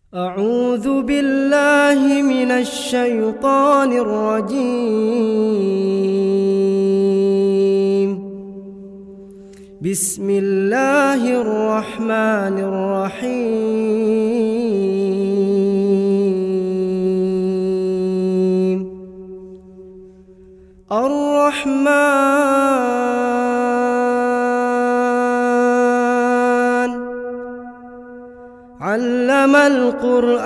أعوذ بالله من الشيطان الرجيم. بسم الله الرحمن الرحيم. الرحمن علم القرآن،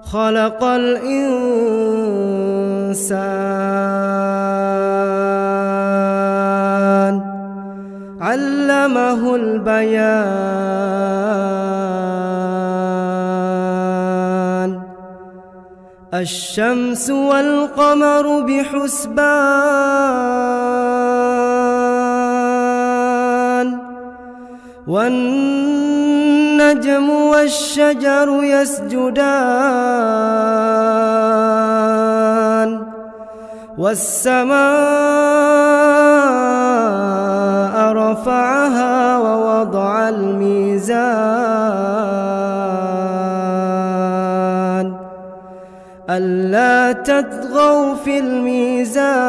خلق الإنسان، علمه البيان. الشمس والقمر بحسبان، والنجم والشجر يسجدان، والسماء رفعها ووضع الميزان، ألا تطغوا في الميزان،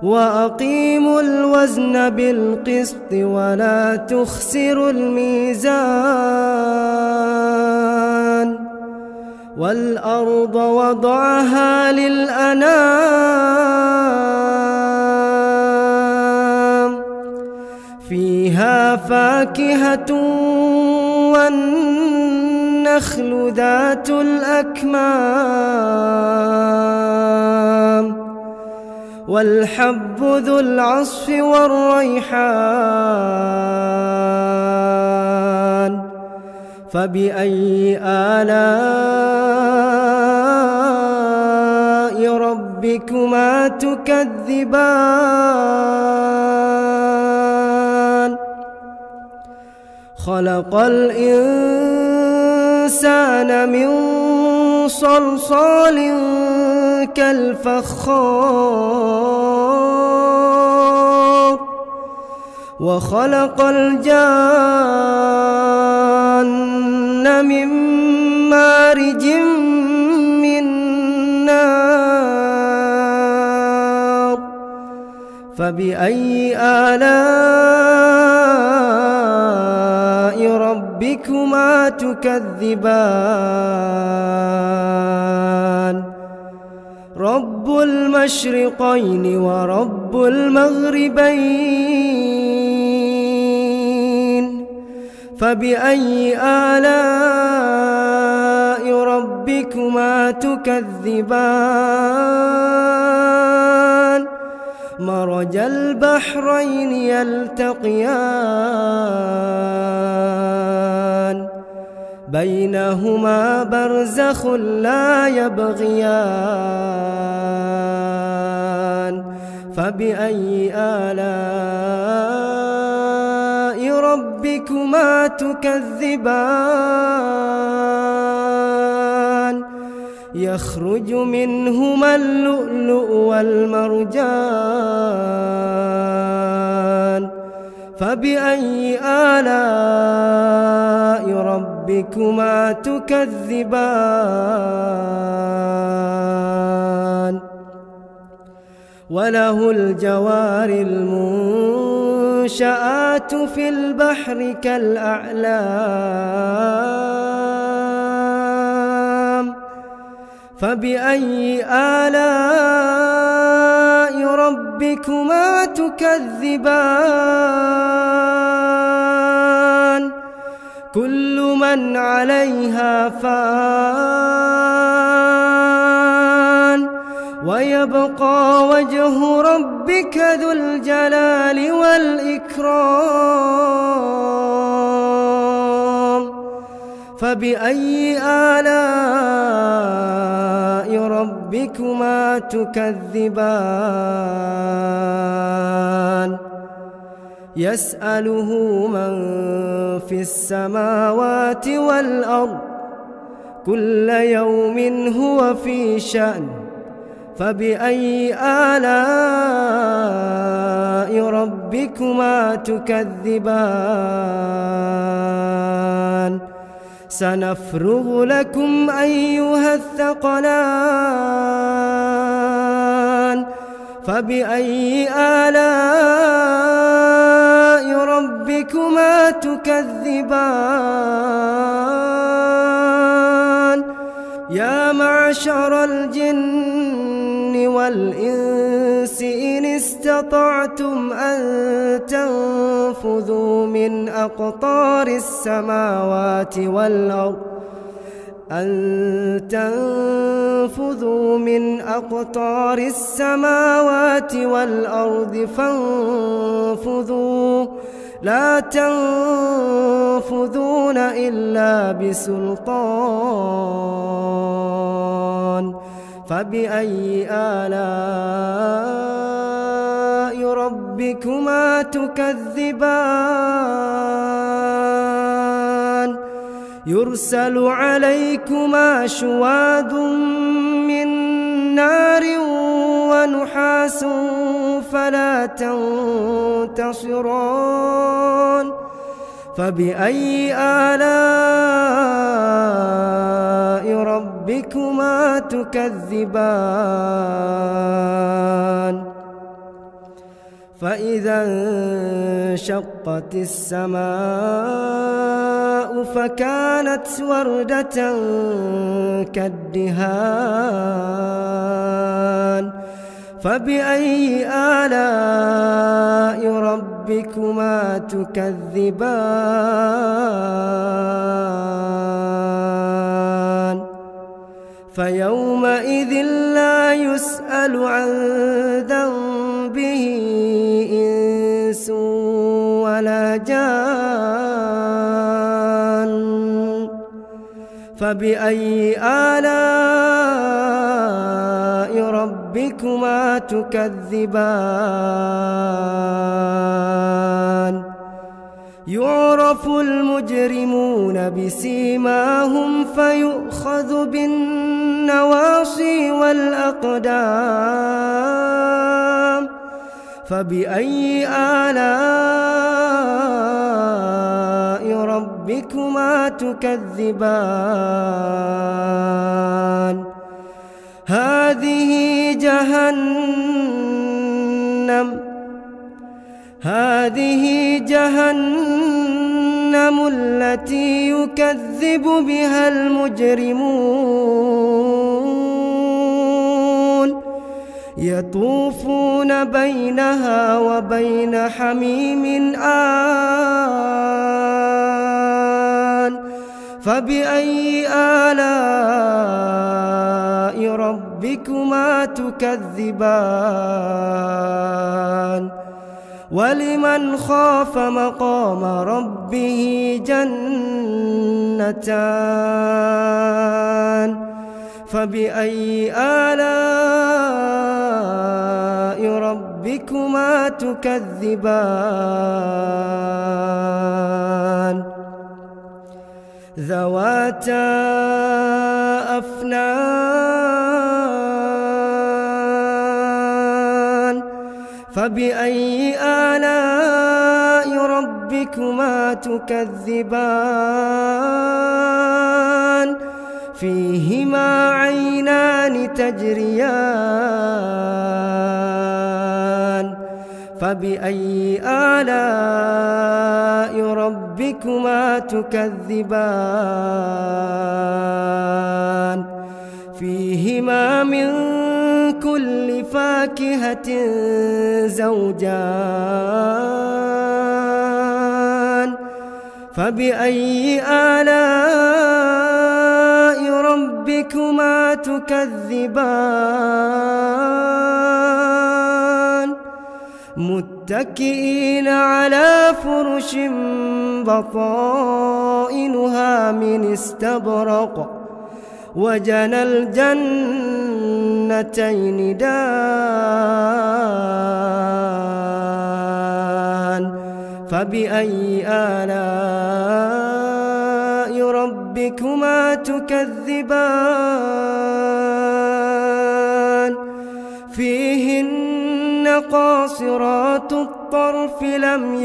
وأقيموا الوزن بالقسط ولا تخسروا الميزان. والأرض وضعها للأنام، فيها فاكهة والنخل ذات الأكمام، والحب ذو العصف والريحان. فبأي آلاء ربكما تكذبان؟ خلق الإنسان من صلصال كالفخار، وخلق الجان من مارج من نار. فبأي آلاء ربكما تكذبان؟ رب المشرقين ورب المغربين. فبأي آلاء ربكما تكذبان؟ مرج البحرين يلتقيان، بينهما برزخ لا يبغيان. فبأي آلاء ربكما تكذبان؟ يخرج منهما اللؤلؤ والمرجان. فبأي آلاء ربكما تكذبان؟ وله الجوار المنشآت في البحر كالأعلام. فبأي آلاء ربكما تكذبان؟ كل من عليها فان، ويبقى وجه ربك ذو الجلال والإكرام. فبأي آلاء ربكما تكذبان؟ يسأله من في السماوات والأرض، كل يوم هو في شأن. فبأي آلاء ربكما تكذبان سنفرغ لكم أيها الثقلان فبأي آلاء ربكما تكذبان يا معشر الجن والإنس إن استطعتم أن تنفذوا من أقطار السماوات والأرض فانفذوا لا تنفذون إلا بسلطان فبأي آلاء ربكما تكذبان يرسل عليكما شواظ من نار ونحاس فلا تنتصران فبأي آلاء ربكما تكذبان فإذا انشقت السماء فكانت وردة كالدهان فبأي آلاء ربكما تكذبان فيومئذ لا يسأل عن ذنبه إنس ولا جان فبأي آلاء ربكما تكذبان يعرف المجرمون بسيماهم فيؤخذ بالنواصي والأقدام فبأي آلاء ربكما تكذبان هذه جهنم التي يكذب بها المجرمون يطوفون بينها وبين حميم آن فبأي آلاء ربكما تكذبان ولمن خاف مقام ربه جنتان فبأي آلاء ربكما تكذبان ذواتا أفنان فبأي آلاء ربكما تكذبان فيهما عينان تجريان فبأي آلاء ربكما تكذبان فيهما من كل فاكهة زوجان فبأي آلاء ربكما تكذبان متكئين على فرش بطائنها من استبرق وجنى الجنتين دان فبأي آلاء ربكما تكذبان قاصرات الطرف لم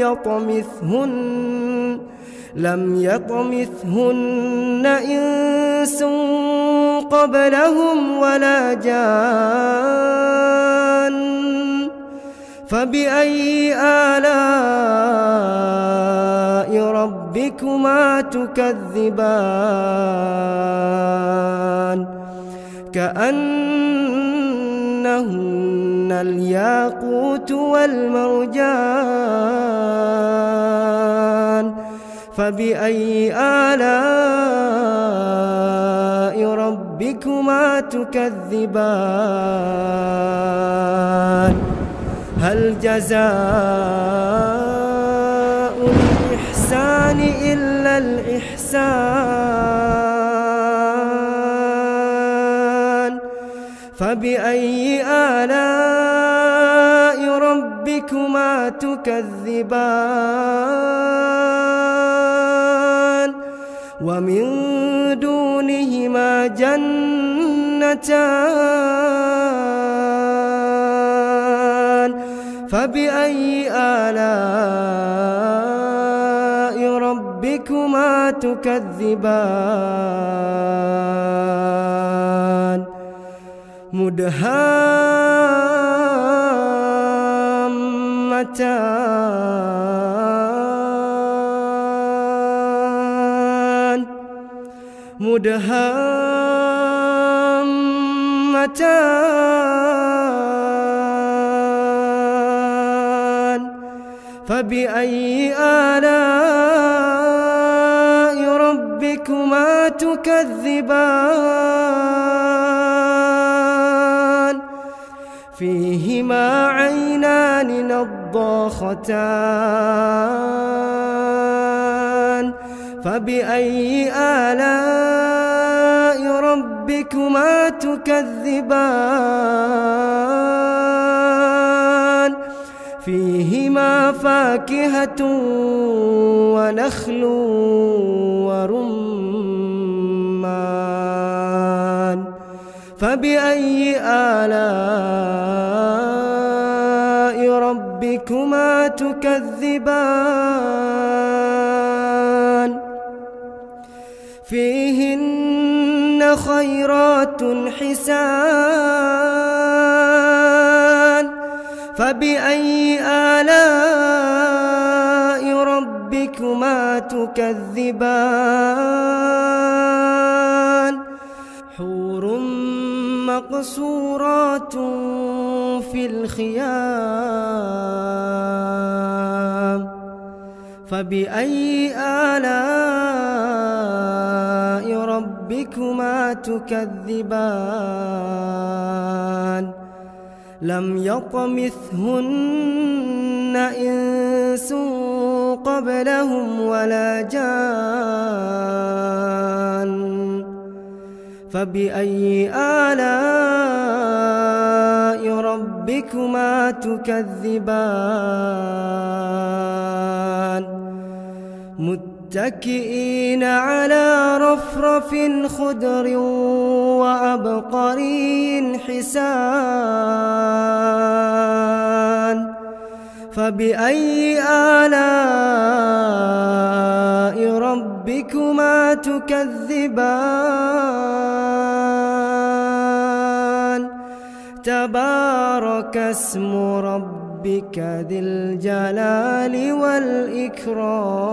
يطمثهن إنس قبلهم ولا جان فبأي آلاء ربكما تكذبان كأنهن الياقوت والمرجان فبأي آلاء ربكما تكذبان هل جزاء الإحسان إلا الإحسان فبأي آلاء ربكما تكذبان ومن دونهما جنتان فبأي آلاء ربكما تكذبان مدهامتان فبأي آلاء ربكما تكذبان فيهما عينان نضاختان فبأي آلاء ربكما تكذبان فيهما فاكهة ونخل ورمان فبأي آلاء ربكما تكذبان فيهن خيرات حسان فبأي آلاء ربكما تكذبان حور مقصورات في الخيام فبأي آلاء ربكما تكذبان لم يطمثهن إنس قبلهم ولا جان فبأي آلاء ربكما تكذبان متكئين على رفرف خضر وعبقري حسان فبأي آلاء ربكما تكذبان تبارك اسم ربك ذي الجلال والإكرام